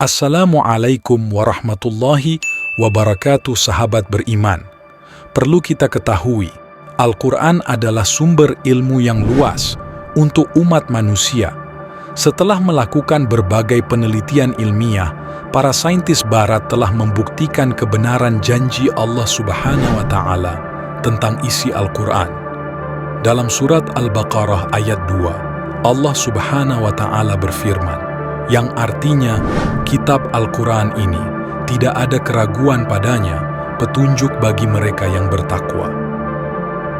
Assalamualaikum warahmatullahi wabarakatuh, sahabat beriman. Perlu kita ketahui, Al-Quran adalah sumber ilmu yang luas untuk umat manusia. Setelah melakukan berbagai penelitian ilmiah, para saintis barat telah membuktikan kebenaran janji Allah Subhanahu wa Ta'ala tentang isi Al-Quran. Dalam surat Al-Baqarah ayat 2, Allah Subhanahu wa Ta'ala berfirman, yang artinya kitab Al-Quran ini tidak ada keraguan padanya, petunjuk bagi mereka yang bertakwa.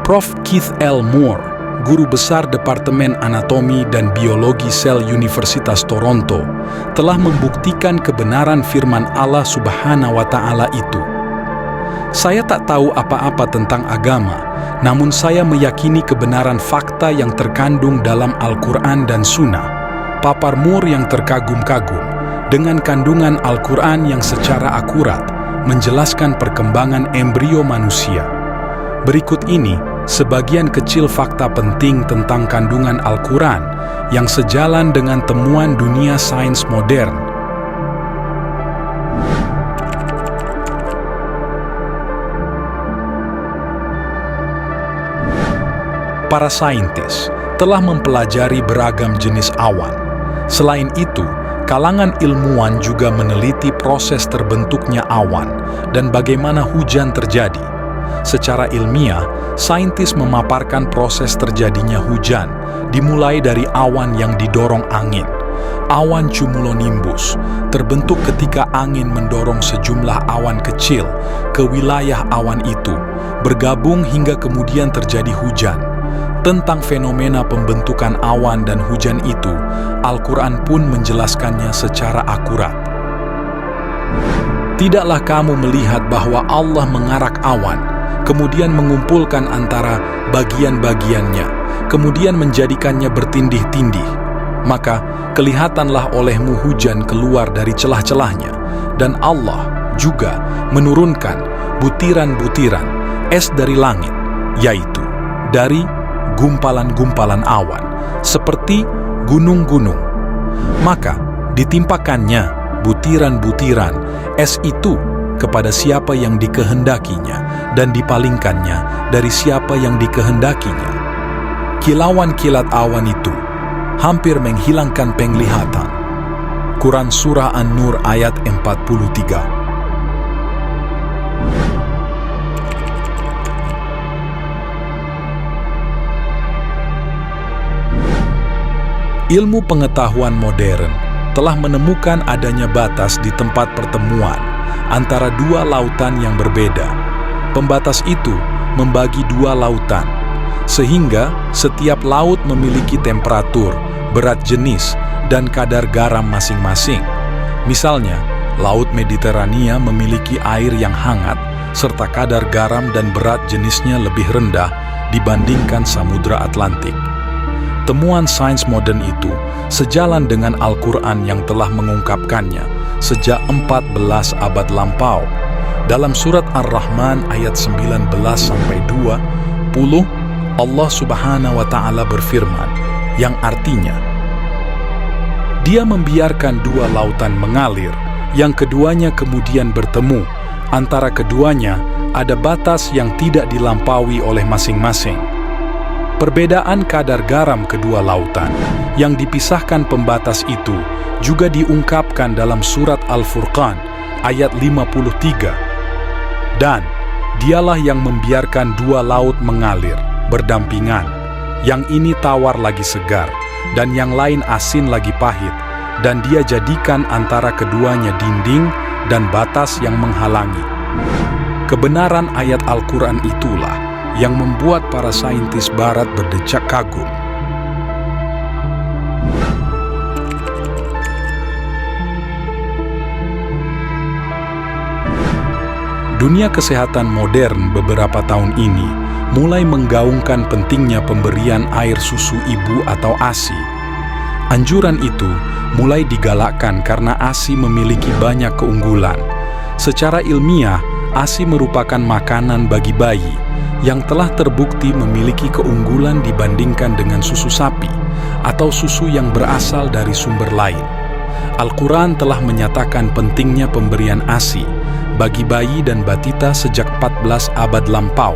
Prof. Keith L. Moore, guru besar Departemen Anatomi dan Biologi Sel Universitas Toronto, telah membuktikan kebenaran firman Allah Subhanahu wa Ta'ala itu. Saya tak tahu apa-apa tentang agama, namun saya meyakini kebenaran fakta yang terkandung dalam Al-Quran dan Sunnah. Papar Moore yang terkagum-kagum dengan kandungan Al-Quran yang secara akurat menjelaskan perkembangan embrio manusia. Berikut ini sebagian kecil fakta penting tentang kandungan Al-Quran yang sejalan dengan temuan dunia sains modern. Para saintis telah mempelajari beragam jenis awan. Selain itu, kalangan ilmuwan juga meneliti proses terbentuknya awan dan bagaimana hujan terjadi. Secara ilmiah, saintis memaparkan proses terjadinya hujan dimulai dari awan yang didorong angin. Awan cumulonimbus terbentuk ketika angin mendorong sejumlah awan kecil ke wilayah awan itu, bergabung hingga kemudian terjadi hujan. Tentang fenomena pembentukan awan dan hujan itu, Al-Quran pun menjelaskannya secara akurat. Tidaklah kamu melihat bahwa Allah mengarak awan, kemudian mengumpulkan antara bagian-bagiannya, kemudian menjadikannya bertindih-tindih. Maka kelihatanlah olehmu hujan keluar dari celah-celahnya, dan Allah juga menurunkan butiran-butiran es dari langit, yaitu dari gumpalan-gumpalan awan, seperti gunung-gunung. Maka ditimpakannya butiran-butiran es itu kepada siapa yang dikehendakinya dan dipalingkannya dari siapa yang dikehendakinya. Kilauan kilat awan itu hampir menghilangkan penglihatan. Quran Surah An-Nur ayat 43. Ilmu pengetahuan modern telah menemukan adanya batas di tempat pertemuan antara dua lautan yang berbeda. Pembatas itu membagi dua lautan, sehingga setiap laut memiliki temperatur, berat jenis, dan kadar garam masing-masing. Misalnya, Laut Mediterania memiliki air yang hangat, serta kadar garam dan berat jenisnya lebih rendah dibandingkan Samudra Atlantik. Temuan sains modern itu sejalan dengan Al-Quran yang telah mengungkapkannya sejak 14 abad lampau. Dalam surat Ar-Rahman ayat 19-20, Allah Subhanahu wa Ta'ala berfirman, yang artinya, Dia membiarkan dua lautan mengalir, yang keduanya kemudian bertemu. Antara keduanya ada batas yang tidak dilampaui oleh masing-masing. Perbedaan kadar garam kedua lautan yang dipisahkan pembatas itu juga diungkapkan dalam surat Al-Furqan ayat 53. Dan dialah yang membiarkan dua laut mengalir berdampingan, yang ini tawar lagi segar dan yang lain asin lagi pahit, dan Dia jadikan antara keduanya dinding dan batas yang menghalangi. Kebenaran ayat Al-Quran itulah yang membuat para saintis barat berdecak kagum. Dunia kesehatan modern beberapa tahun ini mulai menggaungkan pentingnya pemberian air susu ibu atau ASI. Anjuran itu mulai digalakkan karena ASI memiliki banyak keunggulan. Secara ilmiah, ASI merupakan makanan bagi bayi yang telah terbukti memiliki keunggulan dibandingkan dengan susu sapi atau susu yang berasal dari sumber lain. Al-Quran telah menyatakan pentingnya pemberian ASI bagi bayi dan batita sejak 14 abad lampau.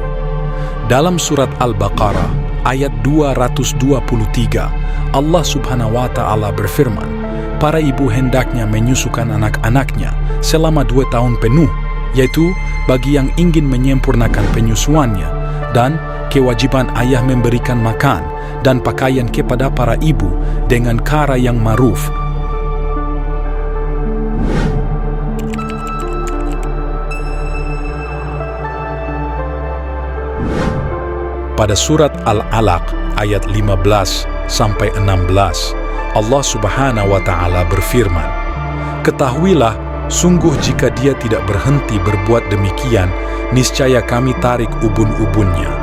Dalam surat Al-Baqarah ayat 223, Allah Subhanahu wa Ta'ala berfirman, para ibu hendaknya menyusukan anak-anaknya selama 2 tahun penuh, yaitu bagi yang ingin menyempurnakan penyusuannya, dan kewajiban ayah memberikan makan dan pakaian kepada para ibu dengan cara yang ma'ruf. Pada surat Al-Alaq ayat 15-16, Allah Subhanahu wa Ta'ala berfirman, ketahuilah, sungguh jika dia tidak berhenti berbuat demikian, niscaya kami tarik ubun-ubunnya,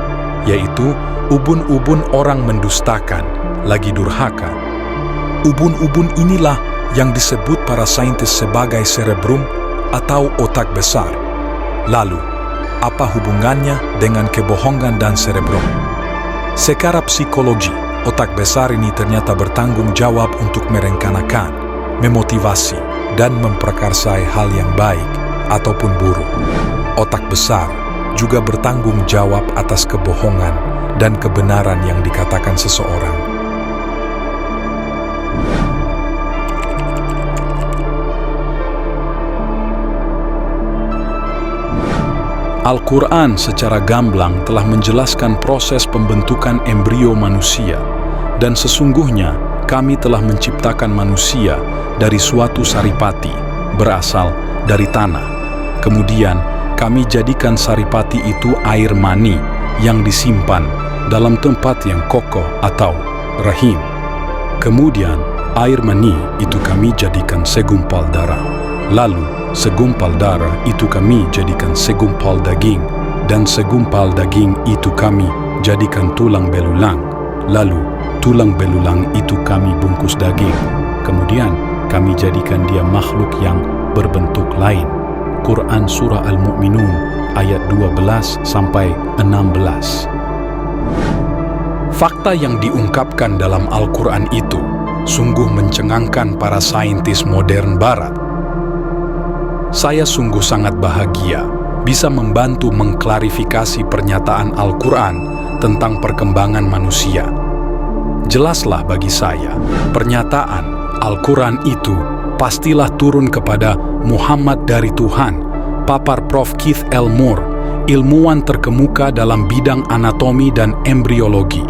yaitu ubun-ubun orang mendustakan, lagi durhaka. Ubun-ubun inilah yang disebut para saintis sebagai cerebrum atau otak besar. Lalu, apa hubungannya dengan kebohongan dan cerebrum? Secara psikologi, otak besar ini ternyata bertanggung jawab untuk merencanakan, memotivasi, dan memprakarsai hal yang baik ataupun buruk. Otak besar juga bertanggung jawab atas kebohongan dan kebenaran yang dikatakan seseorang. Al-Quran secara gamblang telah menjelaskan proses pembentukan embrio manusia, dan sesungguhnya kami telah menciptakan manusia dari suatu saripati, berasal dari tanah. Kemudian kami jadikan saripati itu air mani yang disimpan dalam tempat yang kokoh atau rahim. Kemudian air mani itu kami jadikan segumpal darah. Lalu segumpal darah itu kami jadikan segumpal daging, dan segumpal daging itu kami jadikan tulang belulang. Lalu tulang belulang itu kami bungkus daging. Kemudian kami jadikan dia makhluk yang berbentuk lain. Quran Surah Al-Mu'minun ayat 12-16. Fakta yang diungkapkan dalam Al-Quran itu sungguh mencengangkan para saintis modern barat. Saya sungguh sangat bahagia bisa membantu mengklarifikasi pernyataan Al-Quran tentang perkembangan manusia. Jelaslah bagi saya, pernyataan Al-Quran itu pastilah turun kepada Muhammad dari Tuhan, papar Prof. Keith L. Moore, ilmuwan terkemuka dalam bidang anatomi dan embriologi.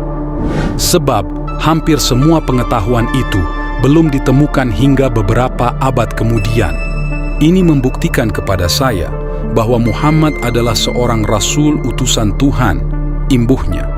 Sebab hampir semua pengetahuan itu belum ditemukan hingga beberapa abad kemudian. Ini membuktikan kepada saya bahwa Muhammad adalah seorang rasul utusan Tuhan, imbuhnya.